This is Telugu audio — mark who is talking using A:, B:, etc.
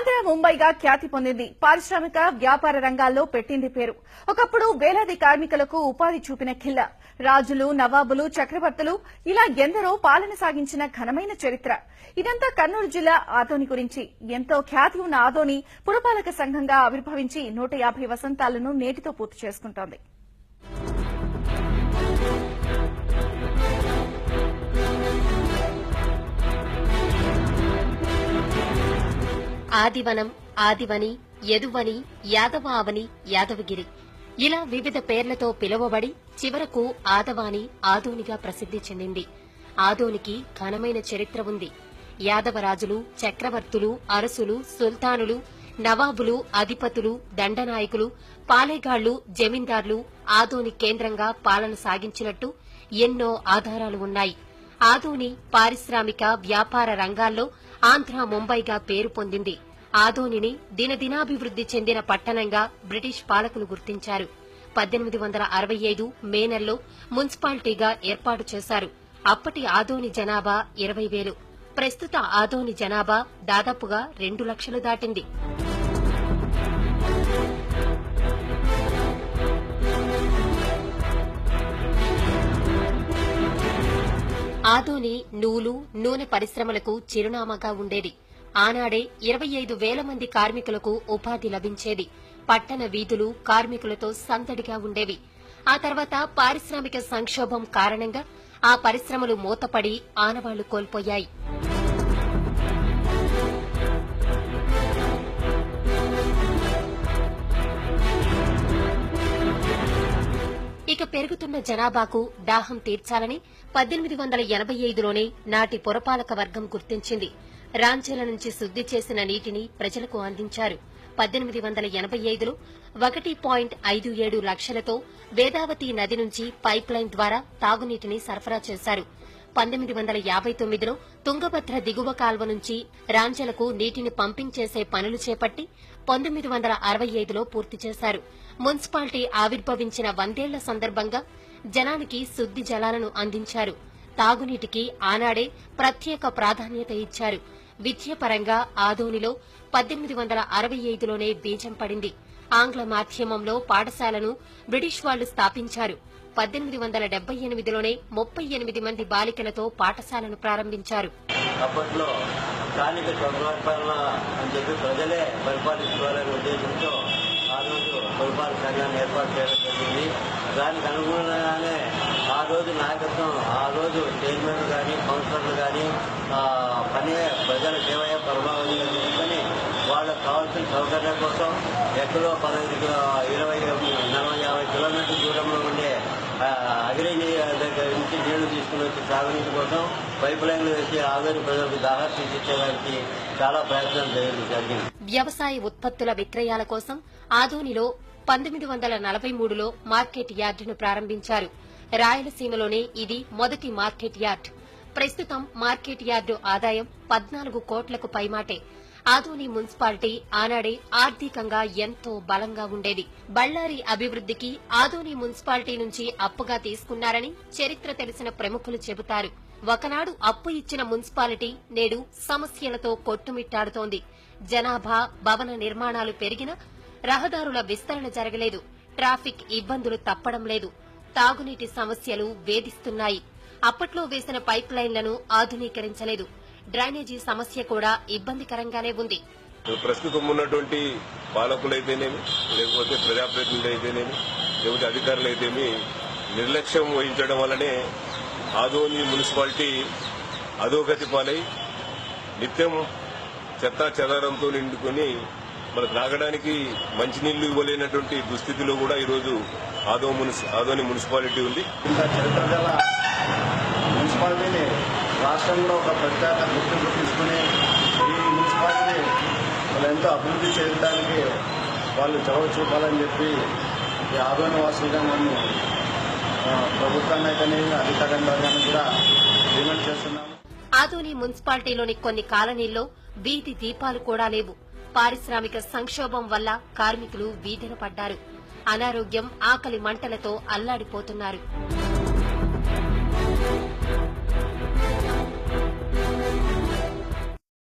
A: ఆంధ్ర ముంబైగా ఖ్యాతి పొందింది. పారిశ్రామిక వ్యాపార రంగాల్లో పెట్టింది పేరు. ఒకప్పుడు వేలాది కార్మికులకు ఉపాధి చూపిన ఖిల్లా. రాజులు, నవాబులు, చక్రవర్తులు ఇలా ఎందరో పాలన సాగించిన ఘనమైన చరిత్ర. ఇదంతా కర్నూలు జిల్లా ఆదోని గురించి. ఎంతో ఖ్యాతి ఉన్న ఆదోని పురపాలక సంఘంగా ఆవిర్భవించి 150 వసంతాలను నేటితో పూర్తి చేసుకుంటోంది.
B: ఆదివనం, ఆదివని, యదువని, యాదవావని, యాదవగిరి ఇలా వివిధ పేర్లతో పిలువబడి చివరకు ఆదవాని ఆదోనిగా ప్రసిద్ది చెందింది. ఆదోనికి ఘనమైన చరిత్ర ఉంది. యాదవరాజులు, చక్రవర్తులు, అరసులు, సుల్తానులు, నవాబులు, అధిపతులు, దండనాయకులు, పాలేగాళ్లు, జమీందార్లు ఆదోని కేంద్రంగా పాలన సాగించినట్టు ఎన్నో ఆధారాలు ఉన్నాయి. ఆదోని పారిశ్రామిక వ్యాపార రంగాల్లో ఆంధ్ర ముంబైగా పేరు పొందింది. ఆదోనిని దినదినాభివృద్ది చెందిన పట్టణంగా బ్రిటిష్ పాలకులు గుర్తించారు. 1865 మే నెలలో మున్సిపాలిటీగా ఏర్పాటు చేశారు. అప్పటి ఆదోని జనాభా 20,000. ప్రస్తుత ఆదోని జనాభా దాదాపుగా 2 లక్షలు దాటింది. ఆదోని నూలు, నూనె పరిశ్రమలకు చిరునామాగా ఉండేది. ఆనాడే 25,000 మంది కార్మికులకు ఉపాధి లభించేది. పట్టణ వీధులు కార్మికులతో సందడిగా ఉండేవి. ఆ తర్వాత పారిశ్రామిక సంక్షోభం కారణంగా ఆ పరిశ్రమలు మూతపడి ఆనవాళ్లు కోల్పోయాయి. ఇక పెరుగుతున్న జనాభాకు దాహం తీర్చాలని 1885లోనే నాటి పురపాలక వర్గం గుర్తించింది. రాంచెల నుంచి శుద్ది చేసిన నీటిని ప్రజలకు అందించారు. 1885లో 1.57 లక్షలతో వేదావతి నది నుంచి పైప్ లైన్ ద్వారా తాగునీటిని సరఫరా చేశారు. 1959లో తుంగభద్ర దిగువ కాల్వ నుంచి రాంచెలకు నీటిని పంపింగ్ చేసే పనులు చేపట్టి 1965లో పూర్తి చేశారు. మున్సిపాలిటీ ఆవిర్భవించిన 100 ఏళ్ల సందర్భంగా జనానికి శుద్ది జలాలను అందించారు. తాగునీటికి ఆనాడే ప్రత్యేక ప్రాధాన్యత ఇచ్చారు. విద్యపరంగా ఆదోనిలో 1865లోనే బీజం పడింది. ఆంగ్ల మాధ్యమంలో పాఠశాలను బ్రిటిష్ వాళ్లు స్థాపించారు. 1878లోనే 38 మంది బాలికలతో పాఠశాలను ప్రారంభించారు.
C: అప్పట్లో స్థానిక స్వపరిపాలన అని చెప్పి ప్రజలే పరిపాలించుకోవాలనే ఉద్దేశంతో ఆ రోజు పురపాలక సంఘాన్ని ఏర్పాటు చేయడం జరిగింది. దానికి అనుగుణంగానే ఆ రోజు నాయకత్వం, ఆ రోజు చైర్మన్ కానీ కౌన్సిలర్లు కానీ పని ప్రజల సేవయ పరమావధిగా తీసుకొని వాళ్ళకు కావాల్సిన సౌకర్యం కోసం ఎక్కడో 40-50 కిలోమీటర్ల దూరంలో ఉండే అగ్రిని దగ్గర నుంచి నీళ్లు తీసుకుని వచ్చి తాగునీటి కోసం పైప్ లైన్లు వేసి ఆదోని ప్రజలకు దాహాలు తీర్చేదానికి చాలా ప్రయత్నం జరిగింది.
B: వ్యవసాయ ఉత్పత్తుల విక్రయాల కోసం ఆదోనిలో 1943లో మార్కెట్ యార్డును ప్రారంభించారు. రాయలసీమలోనే ఇది మొదటి మార్కెట్ యార్డ్. ప్రస్తుతం మార్కెట్ యార్డు ఆదాయం 14 కోట్లకు పైమాటే. ఆదోని మున్సిపాలిటీ ఆనాడే ఆర్థికంగా ఎంతో బలంగా ఉండేది. బళ్లారి అభివృద్దికి ఆదోని మున్సిపాలిటీ నుంచి అప్పుగా తీసుకున్నారని చరిత్ర తెలిసిన ప్రముఖులు చెబుతారు. ఒకనాడు అప్పు ఇచ్చిన మున్సిపాలిటీ నేడు సమస్యలతో కొట్టుమిట్టాడుతోంది. జనాభా, భవన నిర్మాణాలు పెరిగినా రహదారుల విస్తరణ జరగలేదు. ట్రాఫిక్ ఇబ్బందులు తప్పడం లేదు. తాగునీటి సమస్యలు వేధిస్తున్నాయి. అప్పట్లో వేసిన పైప్ లైన్లను ఆధునీకరించలేదు. డ్రైనేజీ సమస్య కూడా ఇబ్బందికరంగానే ఉంది.
D: ప్రస్తుతం ఉన్నటువంటి పాలకులైతేనేమి, లేకపోతే ప్రజాప్రతినిధులు అయితేనేమి, లేకపోతే అధికారులు అయితేమి నిర్లక్ష్యం వహించడం వల్లనే ఆదోని మున్సిపాలిటీ అధోగతి పాలై నిత్యం చెత్తా చెదారంతో నిండుకొని మనకు తాగడానికి మంచినీళ్లు ఇవ్వలేనటువంటి దుస్థితిలో కూడా ఈరోజు ఆదోని మున్సిపాలిటీ ఉంది.
C: ఇంకా చరిత్ర గల మున్సిపాలిటీని రాష్ట్రంలో ఒక ప్రత్యేక గుర్తింపు తీసుకుని ఈ మున్సిపాలిటీ వాళ్ళు ఎంతో అభివృద్ధి చేయడానికి వాళ్ళు చొరవ చూపాలని చెప్పి ఈ ఆదోని వాసులుగా మనం ప్రభుత్వాన్ని అయితేనే అధికారంగా కూడా డిమాండ్ చేస్తున్నాము.
B: ఆదోని మున్సిపాలిటీలోని కొన్ని కాలనీల్లో వీధి దీపాలు కూడా లేవు. పారిశ్రామిక సంక్షోభం వల్ల కార్మికులు వీధిన పడ్డారు. అనారోగ్యం, ఆకలి మంటలతో అల్లాడిపోతున్నారు.